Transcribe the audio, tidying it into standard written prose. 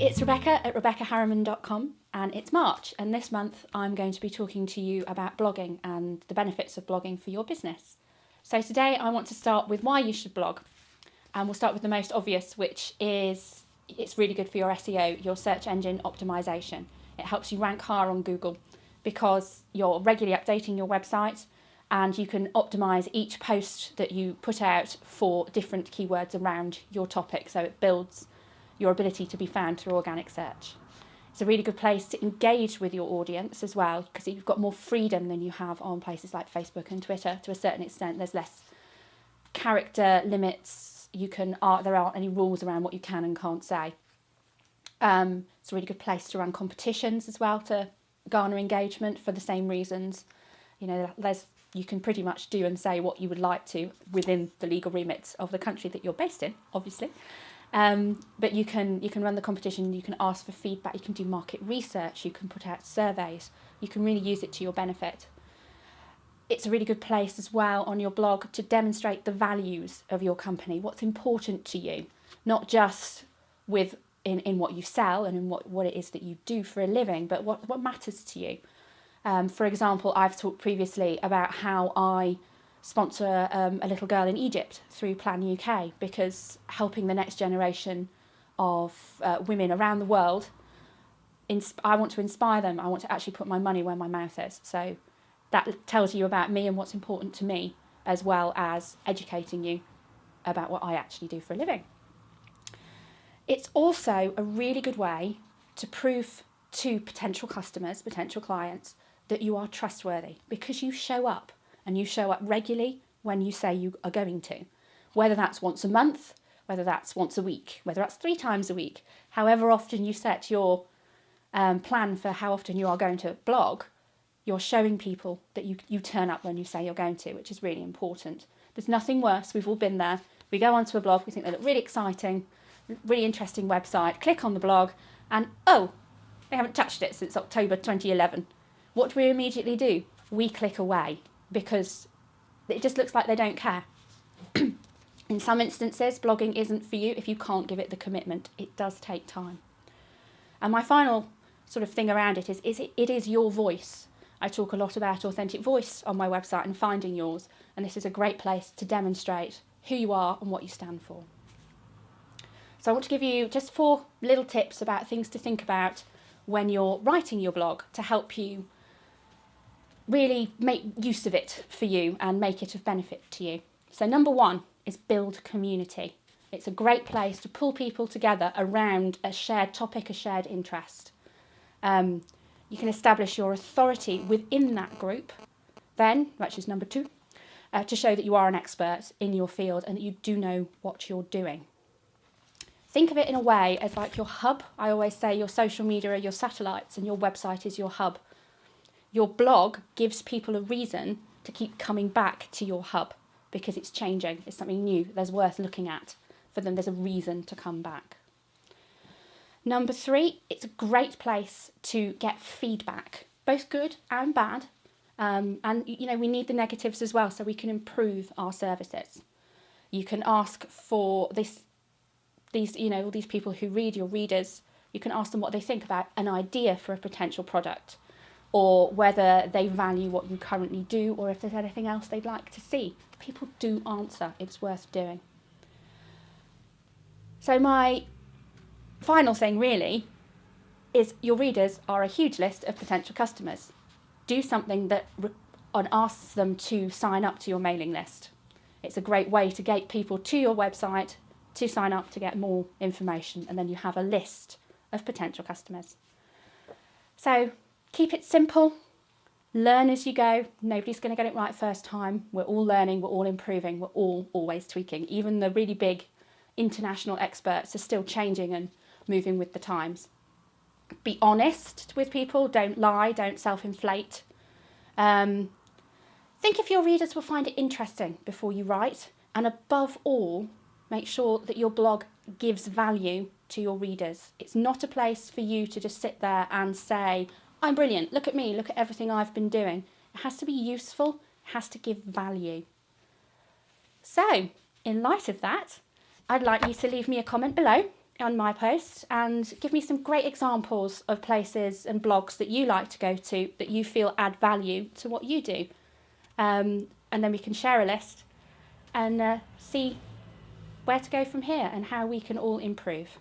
it's Rebekah at RebekahHarriman.com, and it's March, and this month I'm going to be talking to you about blogging and the benefits of blogging for your business. So today I want to start with why you should blog, and we'll start with the most obvious, which is it's really good for your SEO, your search engine optimization. It helps you rank higher on Google because you're regularly updating your website, and you can optimize each post that you put out for different keywords around your topic, so it builds your ability to be found through organic search. It's a really good place to engage with your audience as well, because you've got more freedom than you have on places like Facebook and Twitter. To a certain extent, there's less character limits. There aren't any rules around what you can and can't say. It's a really good place to run competitions as well, to garner engagement for the same reasons. You know, you can pretty much do and say what you would like to within the legal remits of the country that you're based in, obviously. But you can run the competition, you can ask for feedback, you can do market research, you can put out surveys, you can really use it to your benefit. It's a really good place as well on your blog to demonstrate the values of your company, what's important to you, not just in what you sell and in what it is that you do for a living, but what matters to you. For example, I've talked previously about how I sponsor a little girl in Egypt through Plan UK, because helping the next generation of women around the world, I want to inspire them. I want to actually put my money where my mouth is. So that tells you about me and what's important to me, as well as educating you about what I actually do for a living. It's also a really good way to prove to potential customers, potential clients, that you are trustworthy, because you show up. And you show up regularly when you say you are going to. Whether that's once a month, whether that's once a week, whether that's 3 times a week, however often you set your plan for how often you are going to blog, you're showing people that you turn up when you say you're going to, which is really important. There's nothing worse, we've all been there. We go onto a blog, we think they look really exciting, really interesting website, click on the blog, and they haven't touched it since October 2011. What do we immediately do? We click away, because it just looks like they don't care. In some instances, blogging isn't for you if you can't give it the commitment. It does take time. And my final sort of thing around it is it is your voice. I talk a lot about authentic voice on my website and finding yours, and this is a great place to demonstrate who you are and what you stand for. So I want to give you just 4 little tips about things to think about when you're writing your blog to help you really make use of it for you and make it of benefit to you. So number 1 is build community. It's a great place to pull people together around a shared topic, a shared interest. You can establish your authority within that group then, which is number 2, to show that you are an expert in your field and that you do know what you're doing. Think of it in a way as like your hub. I always say your social media are your satellites and your website is your hub. Your blog gives people a reason to keep coming back to your hub, because it's changing, it's something new, there's worth looking at. For them, there's a reason to come back. Number 3, it's a great place to get feedback, both good and bad. And we need the negatives as well, so we can improve our services. You can ask for all these people who read, your readers, you can ask them what they think about an idea for a potential product, or whether they value what you currently do, or if there's anything else they'd like to see. People do answer. It's worth doing. So my final thing really is your readers are a huge list of potential customers. Do something that asks them to sign up to your mailing list. It's a great way to get people to your website to sign up to get more information, and then you have a list of potential customers. So keep it simple, learn as you go. Nobody's going to get it right first time. We're all learning, we're all improving, we're all always tweaking. Even the really big international experts are still changing and moving with the times. Be honest with people, don't lie, don't self-inflate. Think if your readers will find it interesting before you write, and above all, make sure that your blog gives value to your readers. It's not a place for you to just sit there and say, I'm brilliant, look at me, look at everything I've been doing. It has to be useful, it has to give value. So, in light of that, I'd like you to leave me a comment below on my post and give me some great examples of places and blogs that you like to go to that you feel add value to what you do. And then we can share a list and see where to go from here and how we can all improve.